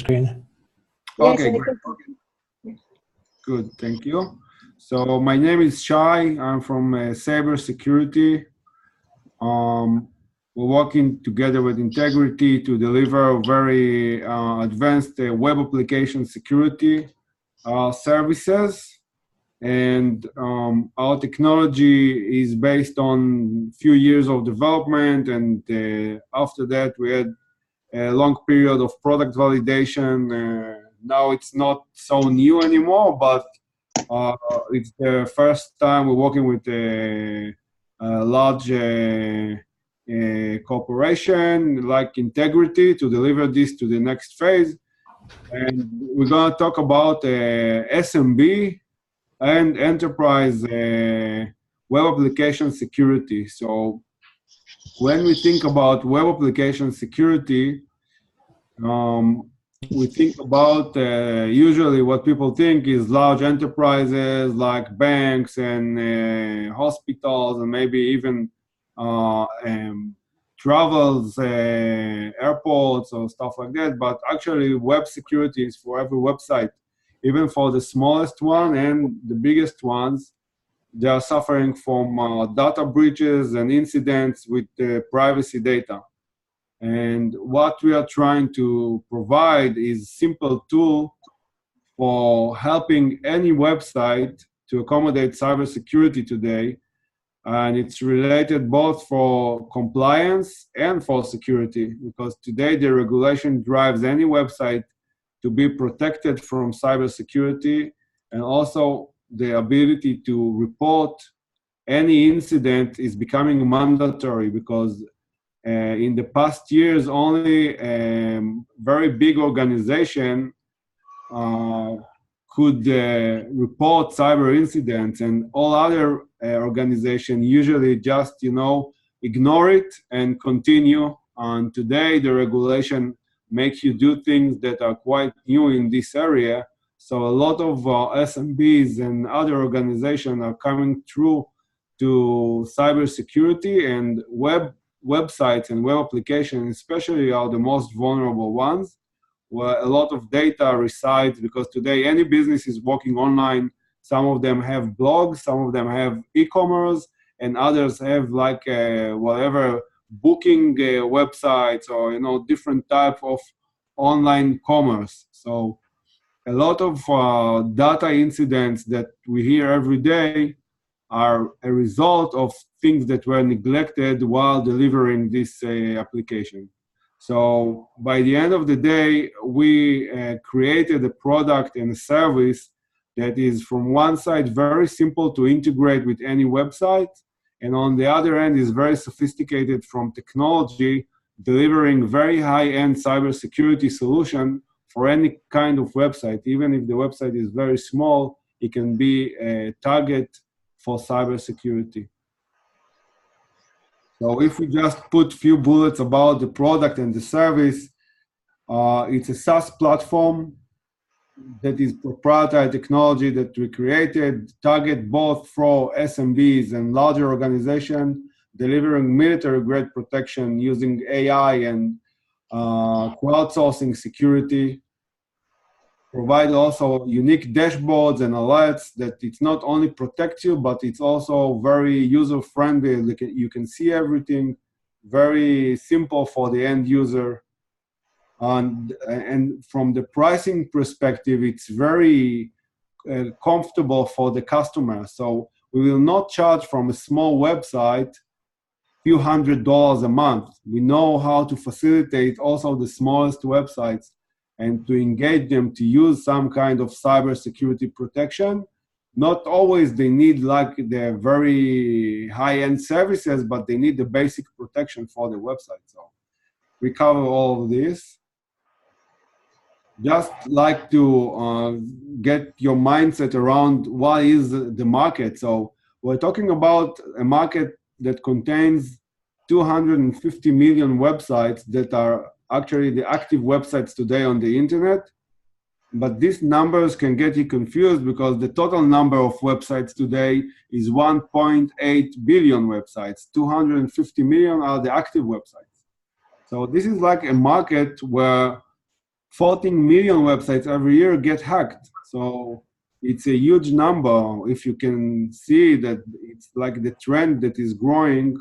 screen. Yes, Okay, great. Good, thank you. So my name is Shai. I'm from cybersecurity. We're working together with Integrity to deliver very advanced web application security services. And our technology is based on few years of development. And after that, we had a long period of product validation. Now it's not so new anymore, but it's the first time we're working with a large corporation like Integrity to deliver this to the next phase. And we're going to talk about SMB and enterprise web application security. So when we think about web application security, we think about usually what people think is large enterprises like banks and hospitals and maybe even travels, airports or stuff like that. But actually web security is for every website, even for the smallest one and the biggest ones. They are suffering from data breaches and incidents with privacy data. And what we are trying to provide is simple tool for helping any website to accommodate cybersecurity today. And it's related both for compliance and for security, because today the regulation drives any website to be protected from cybersecurity, and also the ability to report any incident is becoming mandatory, because in the past years, only very big organization could report cyber incidents, and all other organizations usually just, ignore it and continue. And today, the regulation makes you do things that are quite new in this area. So a lot of SMBs and other organizations are coming through to cybersecurity, and websites and web applications especially are the most vulnerable ones, where a lot of data resides, because today any business is working online. Some of them have blogs, some of them have e-commerce, and others have like whatever booking websites or different type of online commerce. So a lot of data incidents that we hear every day are a result of things that were neglected while delivering this application. So by the end of the day, we created a product and a service that is, from one side, very simple to integrate with any website, and on the other end is very sophisticated from technology, delivering very high-end cybersecurity solution for any kind of website. Even if the website is very small, it can be a target for cybersecurity. So if we just put few bullets about the product and the service, it's a SaaS platform that is proprietary technology that we created, target both for SMBs and larger organizations, delivering military-grade protection using AI and crowdsourcing security. Provide also unique dashboards and alerts that it's not only protects you, but it's also very user-friendly. You can see everything, very simple for the end user. And from the pricing perspective, it's very comfortable for the customer. So we will not charge from a small website few $100s a month. We know how to facilitate also the smallest websites and to engage them to use some kind of cybersecurity protection. Not always they need like the very high-end services, but they need the basic protection for the website. So we cover all of this. Just like to get your mindset around what is the market. So we're talking about a market that contains 250 million websites that are actually the active websites today on the internet. But these numbers can get you confused, because the total number of websites today is 1.8 billion websites. 250 million are the active websites. So this is like a market where 14 million websites every year get hacked. So it's a huge number. If you can see that it's like the trend that is growing.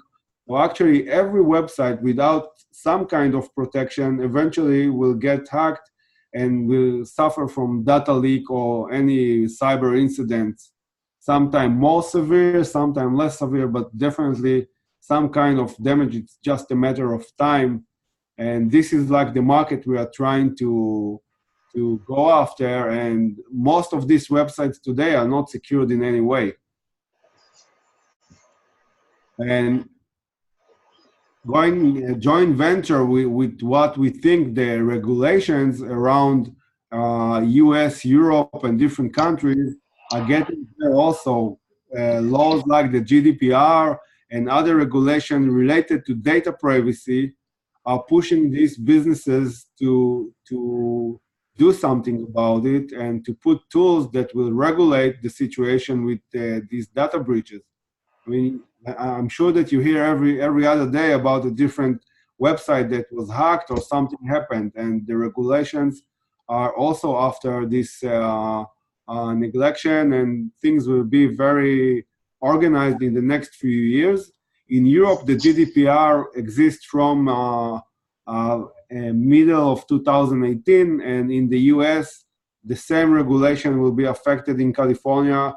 So actually, every website without some kind of protection eventually will get hacked and will suffer from data leak or any cyber incidents. Sometimes more severe, sometimes less severe, but definitely some kind of damage. It's just a matter of time. And this is like the market we are trying to go after. And most of these websites today are not secured in any way. And going a joint venture with what we think the regulations around US, Europe, and different countries are getting there also. Laws like the GDPR and other regulations related to data privacy are pushing these businesses to do something about it and to put tools that will regulate the situation with these data breaches. I mean, I'm sure that you hear every other day about a different website that was hacked or something happened, and the regulations are also after this neglection, and things will be very organized in the next few years. In Europe, the GDPR exists from middle of 2018, and in the US, the same regulation will be affected in California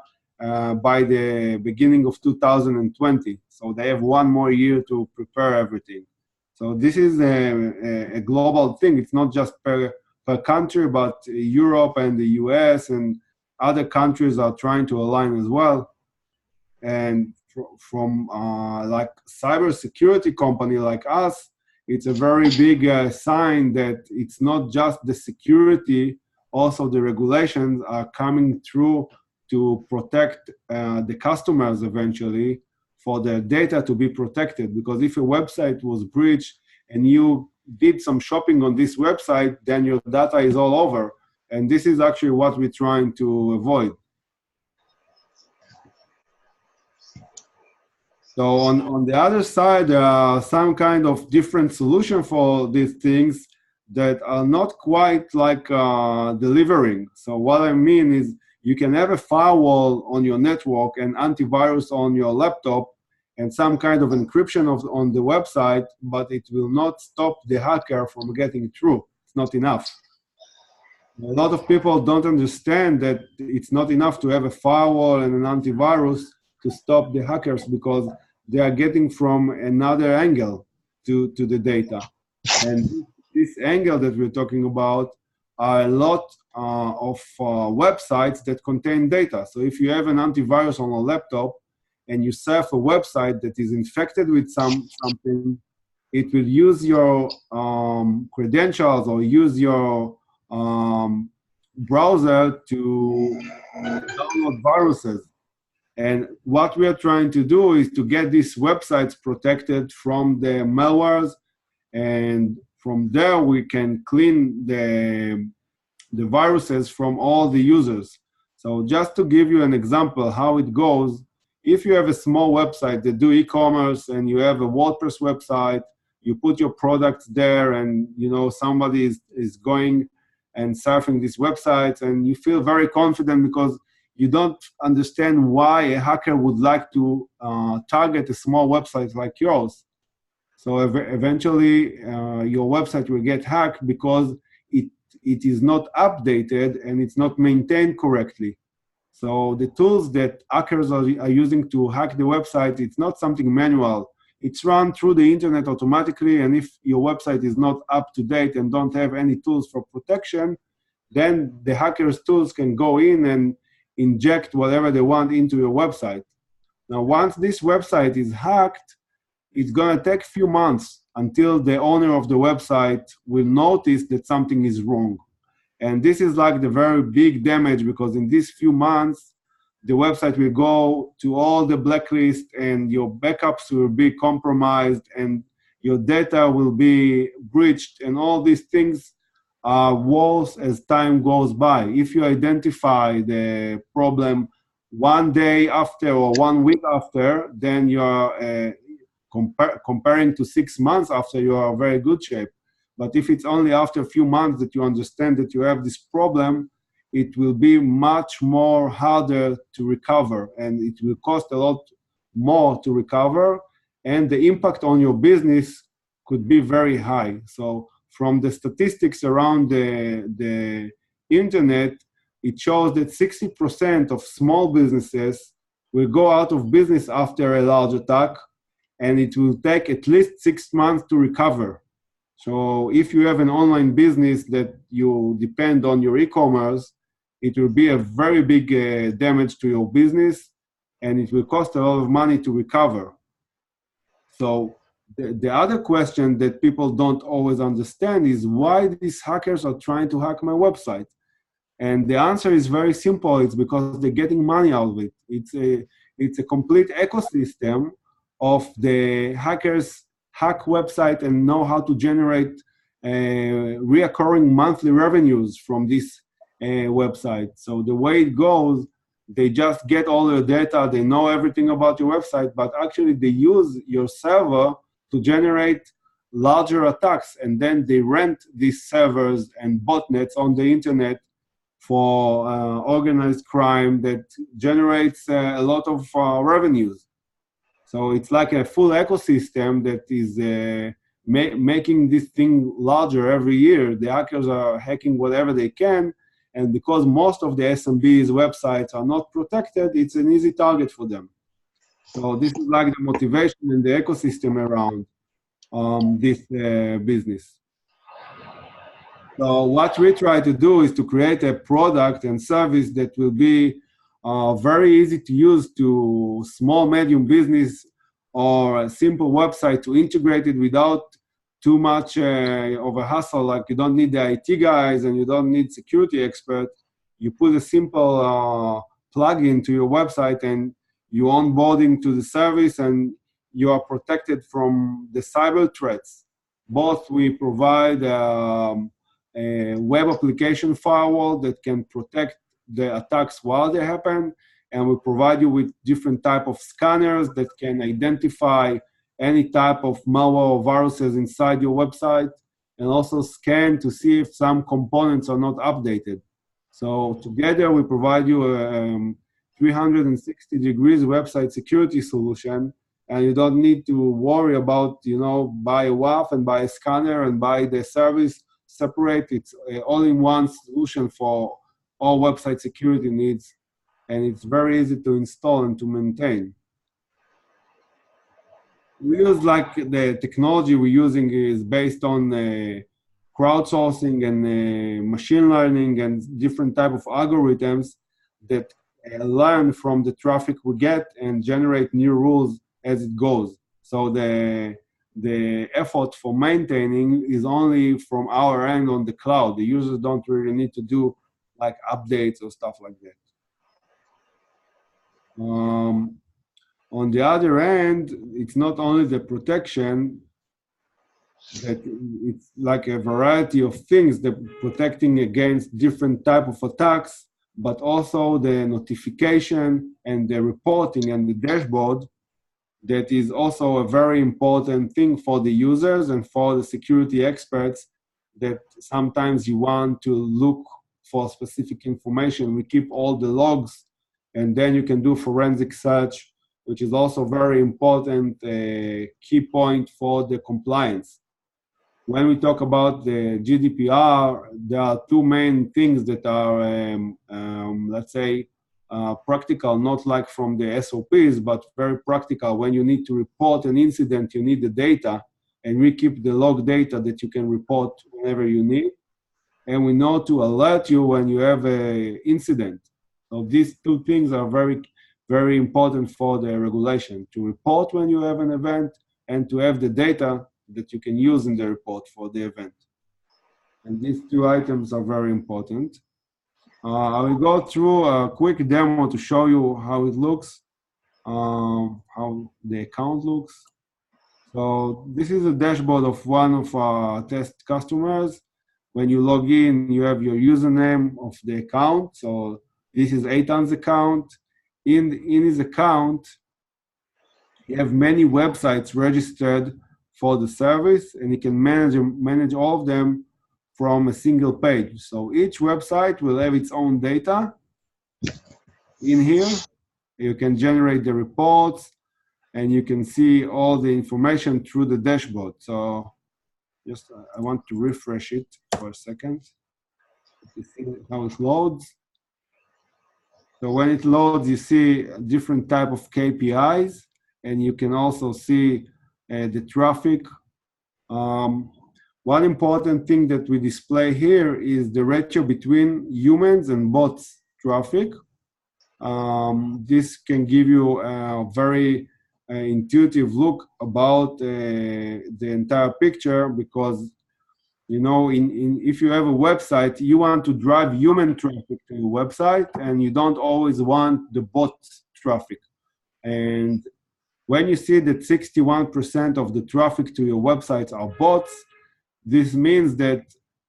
by the beginning of 2020. So they have one more year to prepare everything. So this is a global thing. It's not just per country, but Europe and the US and other countries are trying to align as well. And from like cybersecurity company like us, it's a very big sign that it's not just the security, also the regulations are coming through to protect the customers eventually for their data to be protected. Because if a website was breached and you did some shopping on this website, then your data is all over. And this is actually what we're trying to avoid. So on the other side, there are some kind of different solution for these things that are not quite like delivering. So what I mean is you can have a firewall on your network and antivirus on your laptop and some kind of encryption on the website, but it will not stop the hacker from getting through. It's not enough. A lot of people don't understand that it's not enough to have a firewall and an antivirus to stop the hackers because they are getting from another angle to the data. And this angle that we're talking about are a lot of websites that contain data. So if you have an antivirus on a laptop and you surf a website that is infected with something, it will use your credentials or use your browser to download viruses. And what we are trying to do is to get these websites protected from the malwares, and from there we can clean the viruses from all the users. So just to give you an example how it goes, if you have a small website that do e-commerce and you have a WordPress website, you put your products there and somebody is going and surfing these websites and you feel very confident because you don't understand why a hacker would like to target a small website like yours. So eventually, your website will get hacked because it is not updated and it's not maintained correctly. So the tools that hackers are using to hack the website, it's not something manual. It's run through the internet automatically, and if your website is not up to date and don't have any tools for protection, then the hackers' tools can go in and inject whatever they want into your website. Now, once this website is hacked, it's going to take a few months until the owner of the website will notice that something is wrong. And this is like the very big damage because in these few months, the website will go to all the blacklist and your backups will be compromised and your data will be breached, and all these things are worse as time goes by. If you identify the problem one day after or 1 week after, then you're comparing to 6 months after, you are in very good shape. But if it's only after a few months that you understand that you have this problem, it will be much more harder to recover, and it will cost a lot more to recover, and the impact on your business could be very high. So from the statistics around the internet, it shows that 60% of small businesses will go out of business after a large attack, and it will take at least 6 months to recover. So if you have an online business that you depend on your e-commerce, it will be a very big damage to your business, and it will cost a lot of money to recover. So the other question that people don't always understand is why these hackers are trying to hack my website. And the answer is very simple. It's because they're getting money out of it. It's a complete ecosystem of the hackers hack website and know how to generate reoccurring monthly revenues from this website. So the way it goes, they just get all your data, they know everything about your website, but actually they use your server to generate larger attacks, and then they rent these servers and botnets on the internet for organized crime that generates a lot of revenues. So it's like a full ecosystem that is making this thing larger every year. The hackers are hacking whatever they can, and because most of the SMBs websites are not protected, it's an easy target for them. So this is like the motivation and the ecosystem around this business. So what we try to do is to create a product and service that will be very easy to use to small, medium business or a simple website to integrate it without too much of a hassle. Like you don't need the IT guys and you don't need security experts. You put a simple plugin to your website and you onboarding to the service and you are protected from the cyber threats. Both we provide a web application firewall that can protect the attacks while they happen, and we provide you with different type of scanners that can identify any type of malware or viruses inside your website, and also scan to see if some components are not updated. So together we provide you a 360 degrees website security solution, and you don't need to worry about, buy a WAF and buy a scanner and buy the service separate. It's all-in-one solution for all website security needs, and it's very easy to install and to maintain. We use the technology we're using is based on crowdsourcing and machine learning and different type of algorithms that learn from the traffic we get and generate new rules as it goes. So the effort for maintaining is only from our end on the cloud. The users don't really need to do like updates or stuff like that. On the other end, it's not only the protection, that it's like a variety of things that protecting against different type of attacks, but also the notification and the reporting and the dashboard. That is also a very important thing for the users and for the security experts, that sometimes you want to look for specific information. We keep all the logs, and then you can do forensic search, which is also very important key point for the compliance. When we talk about the GDPR, there are two main things that are, let's say, practical, not like from the SOPs, but very practical. When you need to report an incident, you need the data, and we keep the log data that you can report whenever you need. And we know to alert you when you have an incident. So these two things are very, very important for the regulation, to report when you have an event and to have the data that you can use in the report for the event. And these two items are very important. I will go through a quick demo to show you how it looks, how the account looks. So this is a dashboard of one of our test customers. When you log in, you have your username of the account. So this is Eitan's account. In his account, you have many websites registered for the service, and you can manage all of them from a single page. So each website will have its own data in here. You can generate the reports, and you can see all the information through the dashboard. So just, I want to refresh it for a second. You see how it loads. So when it loads, you see different type of KPIs, and you can also see the traffic. One important thing that we display here is the ratio between humans and bots traffic. This can give you a very intuitive look about the entire picture, because if you have a website, you want to drive human traffic to your website, and you don't always want the bot traffic. And when you see that 61% of the traffic to your websites are bots, this means that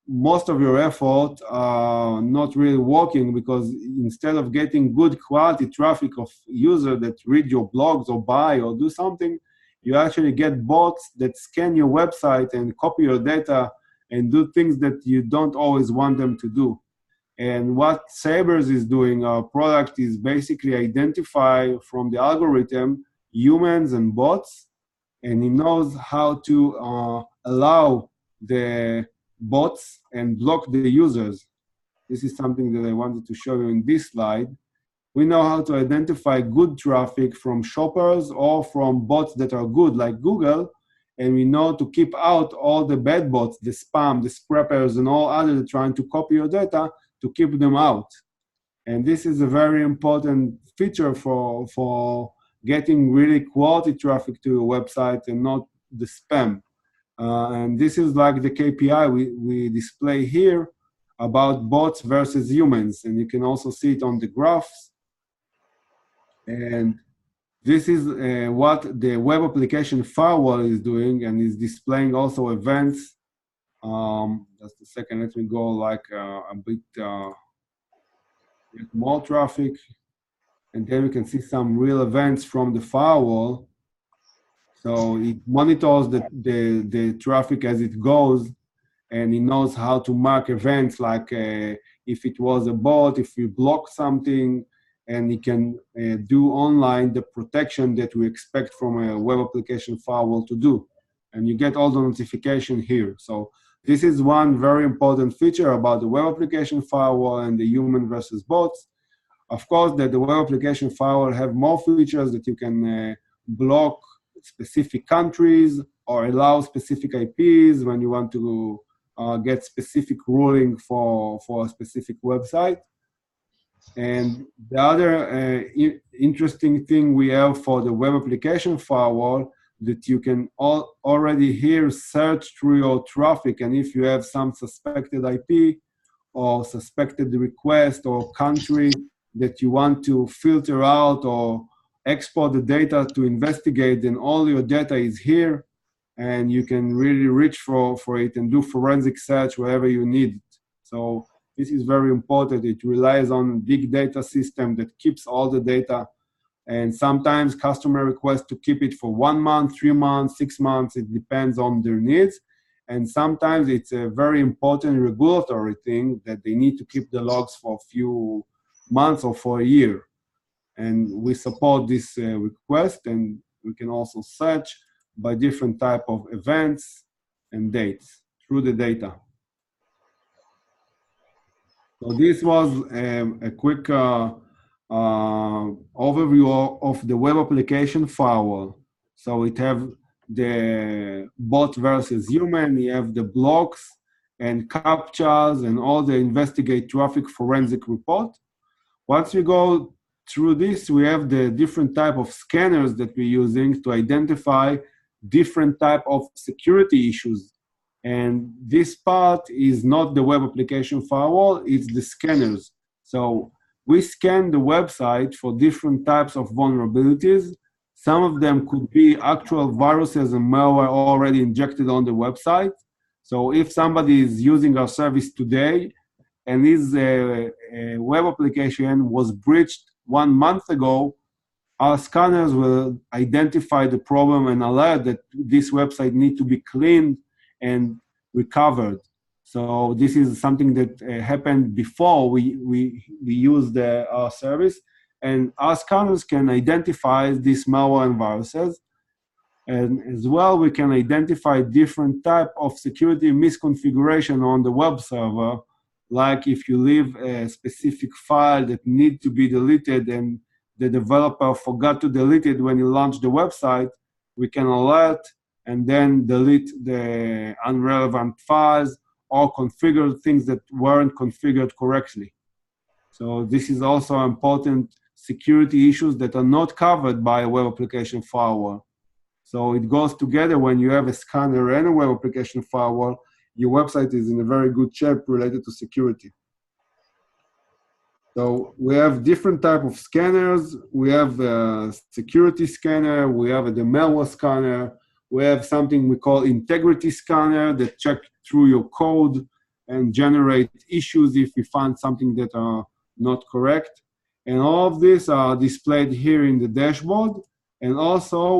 most of your effort are not really working, because instead of getting good quality traffic of users that read your blogs or buy or do something, you actually get bots that scan your website and copy your data and do things that you don't always want them to do. And what Sabers is doing, our product, is basically identify from the algorithm humans and bots, and it knows how to allow the bots and block the users. This is something that I wanted to show you in this slide. We know how to identify good traffic from shoppers or from bots that are good, like Google, and we know to keep out all the bad bots, the spam, the scrappers, and all others trying to copy your data, to keep them out. And this is a very important feature for getting really quality traffic to your website and not the spam. And this is like the KPI we display here about bots versus humans. And you can also see it on the graphs. And this is what the web application firewall is doing, and is displaying also events. Just a second, let me go like a bit more traffic. And then we can see some real events from the firewall. So it monitors the traffic as it goes, and it knows how to mark events, like if it was a bot, if you block something, and it can do online the protection that we expect from a web application firewall to do. And you get all the notification here. So this is one very important feature about the web application firewall and the human versus bots. Of course, that the web application firewall have more features, that you can block specific countries or allow specific IPs when you want to get specific ruling for a specific website. And the other interesting thing we have for the web application firewall, that you can already here search through your traffic, and if you have some suspected IP or suspected request or country that you want to filter out or export the data to investigate, then all your data is here, and you can really reach for it and do forensic search wherever you need it. So this is very important. It relies on big data system that keeps all the data, and sometimes customer request to keep it for 1 month, 3 months, 6 months. It depends on their needs. And sometimes it's a very important regulatory thing that they need to keep the logs for a few months or for a year. And we support this request, and we can also search by different type of events and dates through the data. So this was a quick overview of the web application firewall. So it have the bot versus human, you have the blocks and captchas and all the investigate traffic forensic report. Once we go through this, we have the different type of scanners that we're using to identify different type of security issues. And this part is not the web application firewall, it's the scanners. So we scan the website for different types of vulnerabilities. Some of them could be actual viruses and malware already injected on the website. So if somebody is using our service today and his web application was breached 1 month ago, our scanners will identify the problem and alert that this website needs to be cleaned and recovered. So this is something that happened before we used our service. And our scanners can identify these malware and viruses. And as well, we can identify different type of security misconfiguration on the web server, like if you leave a specific file that need to be deleted and the developer forgot to delete it when you launch the website, we can alert and then delete the irrelevant files or configure things that weren't configured correctly. So this is also important security issues that are not covered by a web application firewall. So it goes together. When you have a scanner and a web application firewall, your website is in a very good shape related to security. So we have different type of scanners. We have a security scanner. We have the malware scanner. We have something we call integrity scanner that check through your code and generate issues if we find something that are not correct. And all of these are displayed here in the dashboard. And also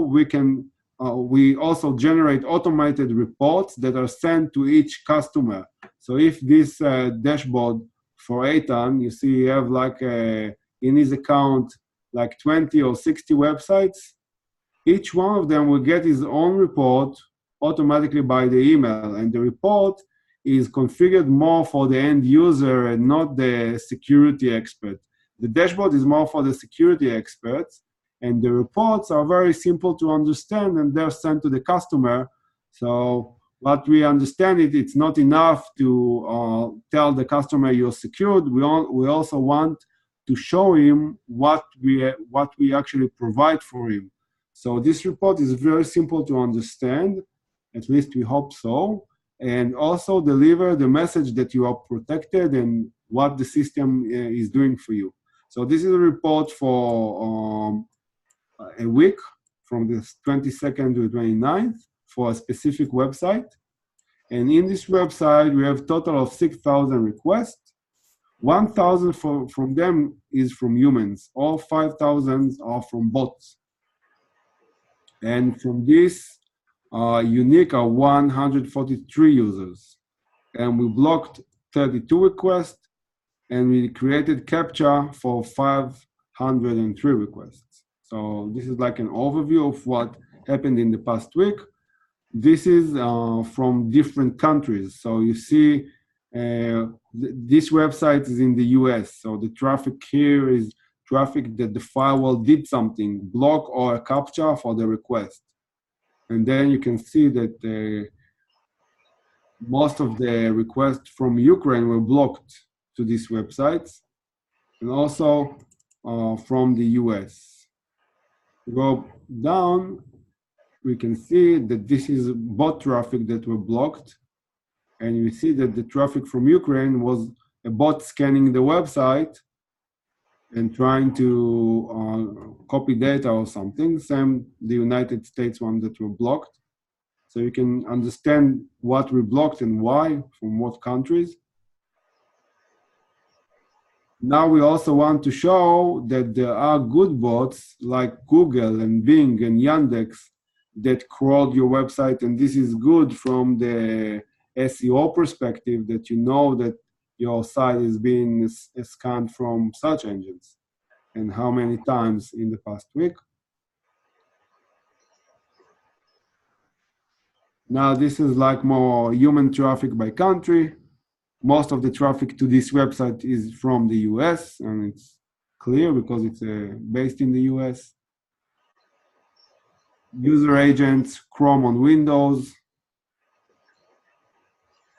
we also generate automated reports that are sent to each customer. So if this dashboard for Eitan, you see you have like in his account like 20 or 60 websites. Each one of them will get his own report automatically by the email, and the report is configured more for the end user and not the security expert. The dashboard is more for the security experts, and the reports are very simple to understand, and they're sent to the customer. So what we understand is it's not enough to tell the customer you're secured. We also want to show him what we actually provide for him. So this report is very simple to understand, at least we hope so, and also deliver the message that you are protected and what the system is doing for you. So this is a report for a week from the 22nd to the 29th for a specific website. And in this website, we have a total of 6,000 requests. 1,000 from them is from humans. All 5,000 are from bots. And from this, unique are 143 users. And we blocked 32 requests, and we created CAPTCHA for 503 requests. So this is like an overview of what happened in the past week. This is from different countries. So you see this website is in the US. So the traffic here is traffic that the firewall did something, block or a CAPTCHA for the request. And then you can see that most of the requests from Ukraine were blocked to these websites, and also from the US. Go down, we can see that this is bot traffic that were blocked. And you see that the traffic from Ukraine was a bot scanning the website and trying to copy data or something. Same the United States one that were blocked. So you can understand what we blocked and why, from what countries. Now we also want to show that there are good bots like Google and Bing and Yandex that crawled your website, and this is good from the SEO perspective, that you know that your site is being scanned from search engines, and how many times in the past week. Now this is like more human traffic by country. Most of the traffic to this website is from the US, and it's clear because it's based in the US. User agents, Chrome on Windows,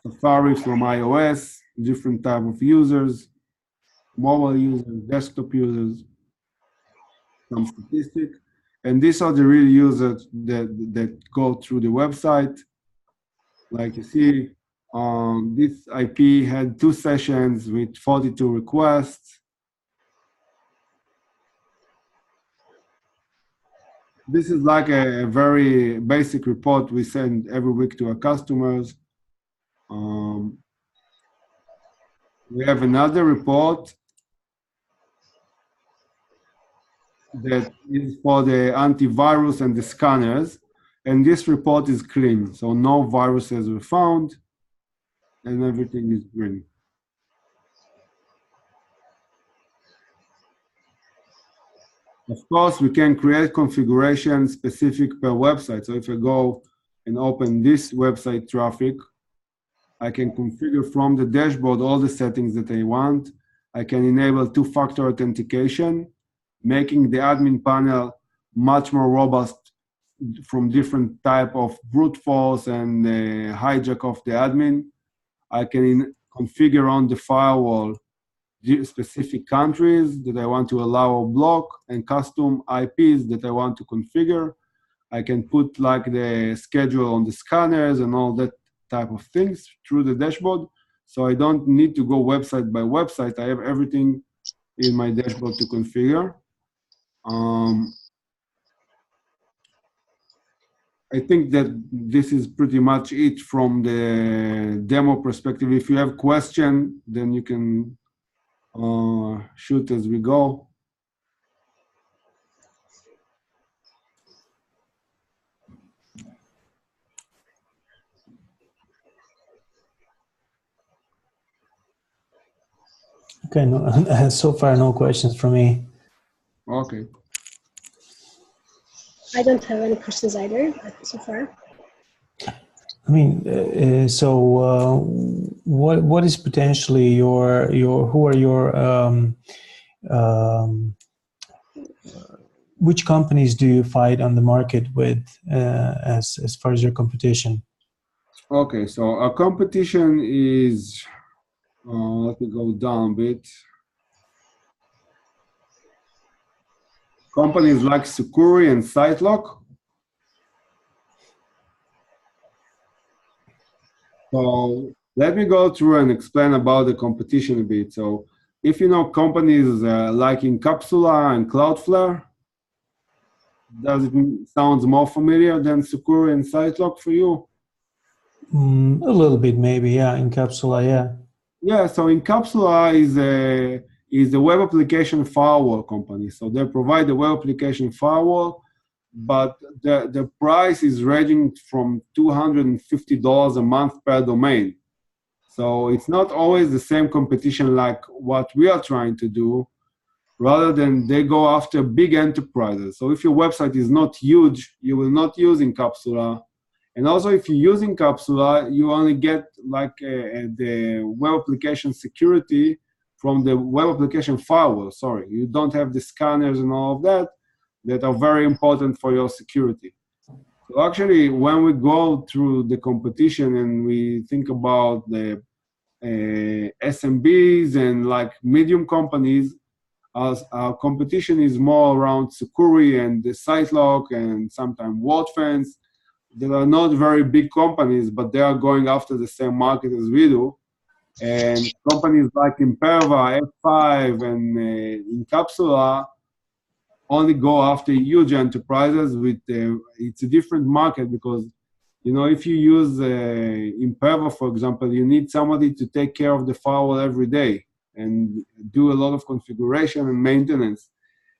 Safari from iOS, different type of users, mobile users, desktop users, some statistics. And these are the real users that go through the website. Like you see, this IP had 2 sessions with 42 requests. This is like a very basic report we send every week to our customers. We have another report that is for the antivirus and the scanners, and this report is clean, so no viruses were found, and everything is green. Of course, we can create configuration specific per website. So if I go and open this website traffic, I can configure from the dashboard all the settings that I want. I can enable two-factor authentication, making the admin panel much more robust from different type of brute force and hijack of the admin. I can configure on the firewall specific countries that I want to allow or block, and custom IPs that I want to configure. I can put like the schedule on the scanners and all that type of things through the dashboard. So I don't need to go website by website. I have everything in my dashboard to configure. I think that this is pretty much it from the demo perspective. If you have question, then you can shoot as we go. Okay, no, so far no questions from me. Okay. I don't have any questions either so far. I mean, what is potentially your who are your which companies do you fight on the market with as far as your competition? Okay, so our competition is, let me go down a bit. Companies like Sucuri and SiteLock. So let me go through and explain about the competition a bit. So if you know companies like Incapsula and Cloudflare, does it sound more familiar than Sucuri and SiteLock for you? A little bit, maybe, yeah. Incapsula, yeah. Yeah, so Incapsula is a web application firewall company. So they provide the web application firewall, but the price is ranging from $250 a month per domain. So it's not always the same competition like what we are trying to do, rather than they go after big enterprises. So if your website is not huge, you will not use Incapsula. And also if you use Incapsula, you only get like the web application security from the web application firewall, sorry. You don't have the scanners and all of that are very important for your security. So actually, when we go through the competition and we think about the SMBs and like medium companies, our competition is more around Sucuri and the SiteLock and sometimes Wordpress. They are not very big companies, but they are going after the same market as we do. And companies like Imperva, F5, and Incapsula only go after huge enterprises. It's a different market because, you know, if you use Imperva, for example, you need somebody to take care of the firewall every day and do a lot of configuration and maintenance.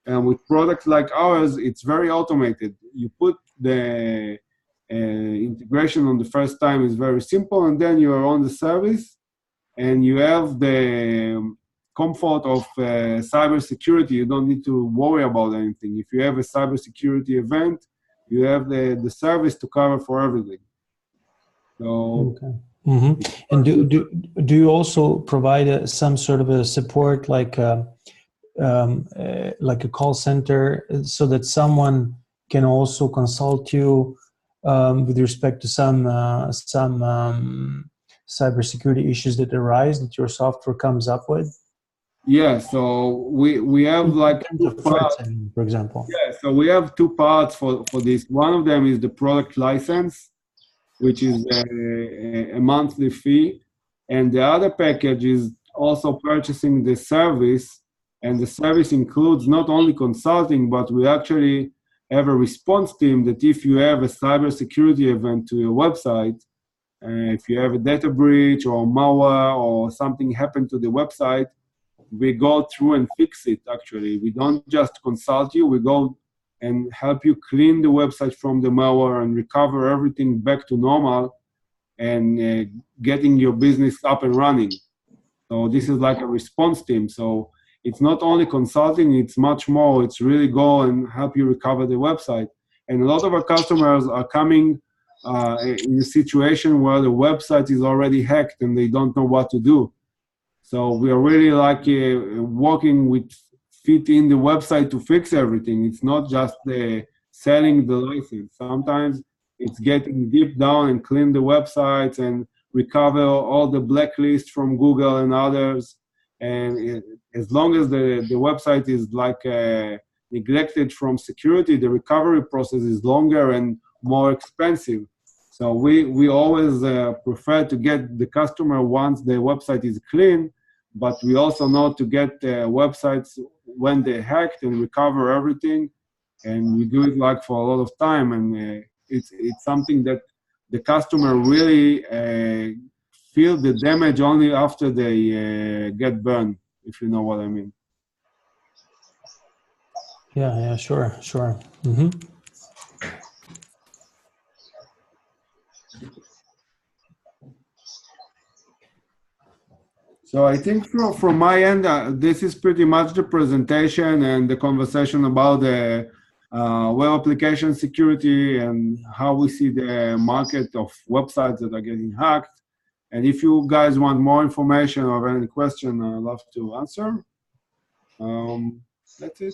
And with products like ours, it's very automated. You put the integration on the first time is very simple, and then you are on the service, and you have the comfort of cybersecurity. You don't need to worry about anything. If you have a cybersecurity event, you have the service to cover for everything. So, okay. Mm-hmm. And do you also provide some sort of a support like a call center so that someone can also consult you with respect to some cybersecurity issues that arise that your software comes up with? Yeah, so we have like two parts, for example. Yeah, so we have two parts for this. One of them is the product license, which is a monthly fee. And the other package is also purchasing the service. And the service includes not only consulting, but we actually have a response team that if you have a cybersecurity event to your website, if you have a data breach or malware or something happened to the website, we go through and fix it, actually. We don't just consult you, we go and help you clean the website from the malware and recover everything back to normal and getting your business up and running. So this is like a response team. So it's not only consulting, it's much more. It's really go and help you recover the website. And a lot of our customers are coming in a situation where the website is already hacked and they don't know what to do. So we are really like working with feet in the website to fix everything. It's not just selling the license. Sometimes it's getting deep down and clean the websites and recover all the blacklists from Google and others. And as long as the website is like neglected from security, the recovery process is longer and more expensive. So we always prefer to get the customer once the website is clean, but we also know to get websites when they're hacked and recover everything. And we do it like for a lot of time. And it's something that the customer really feel the damage only after they get burned, if you know what I mean. Yeah, sure. Mm-hmm. So I think from my end, this is pretty much the presentation and the conversation about the web application security and how we see the market of websites that are getting hacked. And if you guys want more information or have any question, I'd love to answer. That's it.